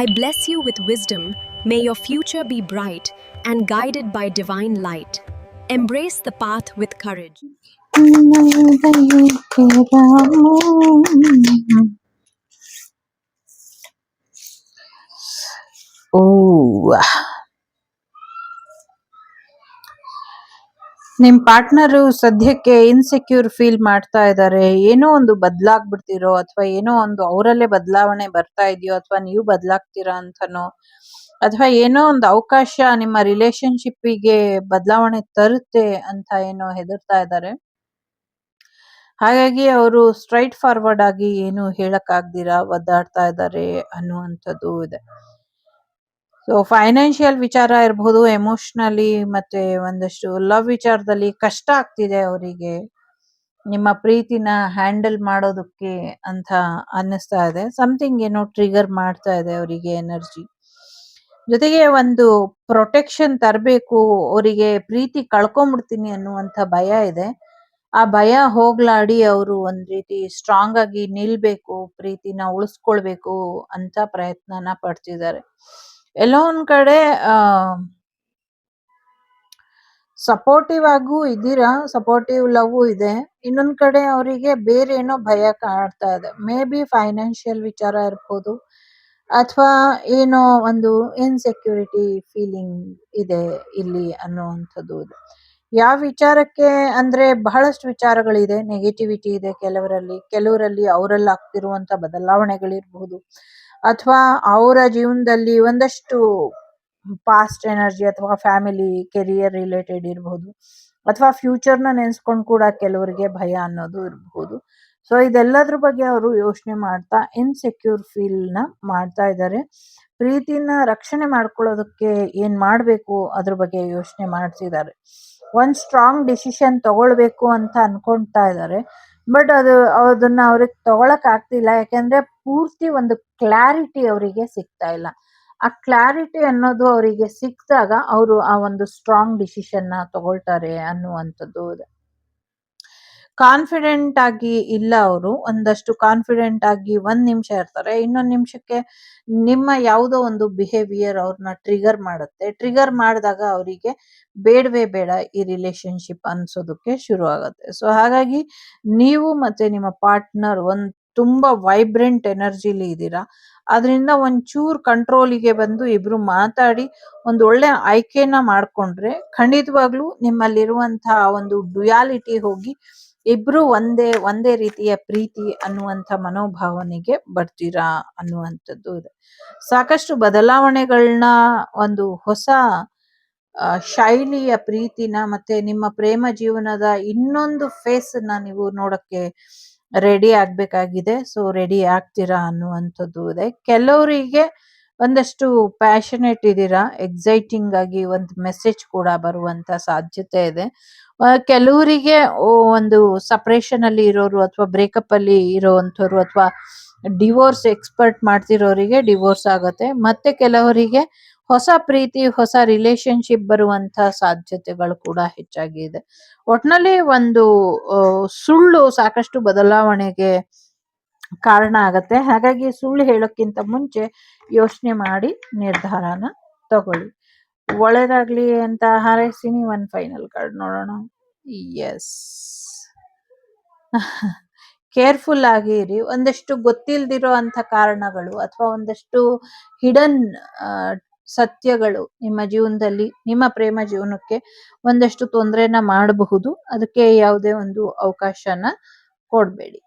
I bless you with wisdom. May your future be bright and guided by divine light. Embrace the path with courage. ಓ, ನಿಮ್ partner ಸದ್ಯಕ್ಕೆ insecure feel ಮಾಡ್ತಾ ಇದ್ದಾರೆ. ಏನೋ ಒಂದು ಬದ್ಲಾಗ್ಬಿಡ್ತಿರೋ ಅಥವಾ ಏನೋ ಒಂದು ಅವರಲ್ಲೇ ಬದಲಾವಣೆ ಬರ್ತಾ ಇದೆಯೋ ಅಥವಾ ನೀವು ಬದಲಾಗ್ತೀರಾ ಅಂತನೋ ಅಥವಾ ಏನೋ ಒಂದು ಅವಕಾಶ ನಿಮ್ಮ ರಿಲೇಶನ್ಶಿಪ್ಪಿಗೆ ಬದಲಾವಣೆ ತರುತ್ತೆ ಅಂತ ಏನೋ ಹೆದರ್ತಾ ಇದ್ದಾರೆ. ಹಾಗಾಗಿ ಅವರು ಸ್ಟ್ರೈಟ್ ಫಾರ್ವರ್ಡ್ ಆಗಿ ಏನು ಹೇಳಕ್ಕಾಗ್ದಿರಾ ಒದ್ದಾಡ್ತಾ ಇದ್ದಾರೆ ಅನ್ನುವಂಥದ್ದು ಇದೆ. ಸೊ ಫೈನಾನ್ಷಿಯಲ್ ವಿಚಾರ ಇರಬಹುದು, ಎಮೋಷನಲಿ ಮತ್ತೆ ಒಂದಷ್ಟು ಲವ್ ವಿಚಾರದಲ್ಲಿ ಕಷ್ಟ ಆಗ್ತಿದೆ ಅವರಿಗೆ ನಿಮ್ಮ ಪ್ರೀತಿನ ಹ್ಯಾಂಡಲ್ ಮಾಡೋದಕ್ಕೆ ಅಂತ ಅನ್ನಿಸ್ತಾ ಇದೆ. ಸಮಥಿಂಗ್ ಏನೋ ಟ್ರಿಗರ್ ಮಾಡ್ತಾ ಇದೆ ಅವರಿಗೆ ಎನರ್ಜಿ. ಜೊತೆಗೆ ಒಂದು ಪ್ರೊಟೆಕ್ಷನ್ ತರಬೇಕು, ಅವರಿಗೆ ಪ್ರೀತಿ ಕಳ್ಕೊಂಡ್ಬಿಡ್ತೀನಿ ಅನ್ನುವಂಥ ಭಯ ಇದೆ. ಆ ಭಯ ಹೋಗ್ಲಾಡಿ ಅವರು ಒಂದ್ ರೀತಿ ಸ್ಟ್ರಾಂಗ್ ಆಗಿ ನಿಲ್ಬೇಕು, ಪ್ರೀತಿನ ಉಳಿಸ್ಕೊಳ್ಬೇಕು ಅಂತ ಪ್ರಯತ್ನನ ಪಡ್ತಿದ್ದಾರೆ. ಎಲ್ಲೋ ಒಂದ್ ಕಡೆ ಸಪೋರ್ಟಿವ್ ಆಗೂ ಇದ್ದೀರಾ, ಸಪೋರ್ಟಿವ್ ಲವ್ ಇದೆ. ಇನ್ನೊಂದ್ ಕಡೆ ಅವರಿಗೆ ಬೇರೆ ಏನೋ ಭಯ ಕಾಡ್ತಾ ಇದೆ. ಮೇ ಬಿ ಫೈನಾನ್ಷಿಯಲ್ ವಿಚಾರ ಇರ್ಬೋದು ಅಥವಾ ಏನೋ ಒಂದು ಇನ್ಸೆಕ್ಯೂರಿಟಿ ಫೀಲಿಂಗ್ ಇದೆ ಇಲ್ಲಿ ಅನ್ನುವಂಥದ್ದು ಇದೆ. ಯಾವ ವಿಚಾರಕ್ಕೆ ಅಂದ್ರೆ ಬಹಳಷ್ಟು ವಿಚಾರಗಳಿದೆ. ನೆಗೆಟಿವಿಟಿ ಇದೆ ಕೆಲವರಲ್ಲಿ ಅವರಲ್ಲಿ ಆಗ್ತಿರುವಂತ ಬದಲಾವಣೆಗಳಿರ್ಬಹುದು ಅಥವಾ ಅವರ ಜೀವನದಲ್ಲಿ ಒಂದಷ್ಟು ಪಾಸ್ಟ್ ಎನರ್ಜಿ ಅಥವಾ ಫ್ಯಾಮಿಲಿ ಕೆರಿಯರ್ ರಿಲೇಟೆಡ್ ಇರಬಹುದು ಅಥವಾ ಫ್ಯೂಚರ್ನ ನೆನೆಸ್ಕೊಂಡು ಕೂಡ ಕೆಲವರಿಗೆ ಭಯ ಅನ್ನೋದು ಇರಬಹುದು. ಸೊ ಇದೆಲ್ಲದ್ರ ಬಗ್ಗೆ ಅವರು ಯೋಚನೆ ಮಾಡ್ತಾ ಇನ್ಸೆಕ್ಯೂರ್ ಫೀಲ್ ನ ಮಾಡ್ತಾ ಇದ್ದಾರೆ. ಪ್ರೀತಿನ ರಕ್ಷಣೆ ಮಾಡ್ಕೊಳ್ಳೋದಕ್ಕೆ ಏನ್ ಮಾಡ್ಬೇಕು ಅದ್ರ ಬಗ್ಗೆ ಯೋಚನೆ ಮಾಡ್ತಿದ್ದಾರೆ. ಒಂದ್ ಸ್ಟ್ರಾಂಗ್ ಡಿಸಿಷನ್ ತಗೊಳ್ಬೇಕು ಅಂತ ಅನ್ಕೊಂತಾ ಇದ್ದಾರೆ. ಬಟ್ ಅದನ್ನ ಅವ್ರಿಗೆ ತಗೊಳಕ್ ಆಗ್ತಿಲ್ಲ. ಯಾಕೆಂದ್ರೆ ಪೂರ್ತಿ ಒಂದು ಕ್ಲಾರಿಟಿ ಅವರಿಗೆ ಸಿಗ್ತಾ ಇಲ್ಲ. ಆ ಕ್ಲಾರಿಟಿ ಅನ್ನೋದು ಅವರಿಗೆ ಸಿಕ್ಕಿದಾಗ ಅವರು ಆ ಒಂದು ಸ್ಟ್ರಾಂಗ್ ಡಿಸಿಷನ್ ನ ತಗೊಳ್ತಾರೆ ಅನ್ನುವಂಥದ್ದು ಇದೆ. ಕಾನ್ಫಿಡೆಂಟ್ ಆಗಿ ಇಲ್ಲ ಅವರು. ಒಂದಷ್ಟು ಕಾನ್ಫಿಡೆಂಟ್ ಆಗಿ ಒಂದ್ ನಿಮಿಷ ಇರ್ತಾರೆ, ಇನ್ನೊಂದ್ ನಿಮಿಷಕ್ಕೆ ನಿಮ್ಮ ಯಾವುದೋ ಒಂದು ಬಿಹೇವಿಯರ್ ಅವ್ರನ್ನ ಟ್ರಿಗರ್ ಮಾಡುತ್ತೆ. ಟ್ರಿಗರ್ ಮಾಡಿದಾಗ ಅವರಿಗೆ ಬೇಡವೇ ಬೇಡ ಈ ರಿಲೇಶನ್ಶಿಪ್ ಅನ್ಸೋದಕ್ಕೆ ಶುರು ಆಗುತ್ತೆ. ಸೊ ಹಾಗಾಗಿ ನೀವು ಮತ್ತೆ ನಿಮ್ಮ ಪಾರ್ಟ್ನರ್ ಒಂದ್ ತುಂಬಾ ವೈಬ್ರೆಂಟ್ ಎನರ್ಜಿಲಿ ಇದ್ದೀರಾ. ಅದರಿಂದ ಒಂಚೂರು ಕಂಟ್ರೋಲಿಗೆ ಬಂದು ಇಬ್ರು ಮಾತಾಡಿ ಒಂದು ಒಳ್ಳೆ ಆಯ್ಕೆನ ಮಾಡ್ಕೊಂಡ್ರೆ ಖಂಡಿತವಾಗ್ಲೂ ನಿಮ್ಮಲ್ಲಿರುವಂತಹ ಒಂದು ಡ್ಯುಯಾಲಿಟಿ ಹೋಗಿ ಇಬ್ರು ಒಂದೇ ರೀತಿಯ ಪ್ರೀತಿ ಅನ್ನುವಂಥ ಮನೋಭಾವನೆಗೆ ಬರ್ತೀರಾ ಅನ್ನುವಂಥದ್ದು ಇದೆ. ಸಾಕಷ್ಟು ಬದಲಾವಣೆಗಳನ್ನ, ಒಂದು ಹೊಸ ಶೈಲಿಯ ಪ್ರೀತಿನ ಮತ್ತೆ ನಿಮ್ಮ ಪ್ರೇಮ ಜೀವನದ ಇನ್ನೊಂದು ಫೇಸ್ ನ ನೀವು ನೋಡಕ್ಕೆ ರೆಡಿ ಆಗ್ಬೇಕಾಗಿದೆ. ಸೊ ರೆಡಿ ಆಗ್ತೀರಾ ಅನ್ನುವಂಥದ್ದು ಇದೆ. ಕೆಲವರಿಗೆ ಒಂದಷ್ಟು ಪ್ಯಾಷನೇಟ್ ಇದ್ದೀರಾ, ಎಕ್ಸೈಟಿಂಗ್ ಆಗಿ ಒಂದು ಮೆಸೇಜ್ ಕೂಡ ಬರುವಂತ ಸಾಧ್ಯತೆ ಇದೆ. ಕೆಲವರಿಗೆ ಒಂದು ಸಪರೇಷನ್ ಅಲ್ಲಿ ಇರೋರು ಅಥವಾ ಬ್ರೇಕಪ್ ಅಲ್ಲಿ ಇರೋವಂಥವ್ರು ಅಥವಾ ಡಿವೋರ್ಸ್ ಎಕ್ಸ್ಪರ್ಟ್ ಮಾಡ್ತಿರೋರಿಗೆ ಡಿವೋರ್ಸ್ ಆಗತ್ತೆ. ಮತ್ತೆ ಕೆಲವರಿಗೆ ಹೊಸ ಪ್ರೀತಿ, ಹೊಸ ರಿಲೇಶನ್ಶಿಪ್ ಬರುವಂತ ಸಾಧ್ಯತೆಗಳು ಕೂಡ ಹೆಚ್ಚಾಗಿ ಇದೆ. ಒಟ್ನಲ್ಲಿ ಒಂದು ಸುಳ್ಳು ಸಾಕಷ್ಟು ಬದಲಾವಣೆಗೆ ಕಾರಣ ಆಗತ್ತೆ. ಹಾಗಾಗಿ ಸುಳ್ಳು ಹೇಳೋಕ್ಕಿಂತ ಮುಂಚೆ ಯೋಚನೆ ಮಾಡಿ ನಿರ್ಧಾರನ ತಗೊಳ್ಳಿ. ಒಳ್ಳೇದಾಗ್ಲಿ ಅಂತ ಹಾರೈಸ್ತೀನಿ. ಒಂದ್ ಫೈನಲ್ ಕಾರ್ಡ್ ನೋಡೋಣ. ಎಸ್, ಕೇರ್ಫುಲ್ ಆಗಿ ಇರಿ. ಒಂದಷ್ಟು ಗೊತ್ತಿಲ್ದಿರೋ ಅಂತ ಕಾರಣಗಳು ಅಥವಾ ಒಂದಷ್ಟು ಹಿಡನ್ ಸತ್ಯಗಳು ನಿಮ್ಮ ಜೀವನದಲ್ಲಿ, ನಿಮ್ಮ ಪ್ರೇಮ ಜೀವನಕ್ಕೆ ಒಂದಷ್ಟು ತೊಂದರೆನ ಮಾಡಬಹುದು. ಅದಕ್ಕೆ ಯಾವುದೇ ಒಂದು ಅವಕಾಶನ ಕೊಡ್ಬೇಡಿ.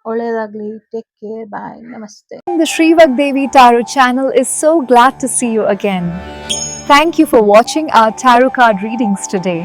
ಒಳ್ಳೇದಾಗ್ಲಿ. Take care. ಬಾಯ್. ನಮಸ್ತೆ. The Shrivak Devi Tarot channel is so glad to see you again. Thank you for watching our tarot card readings today.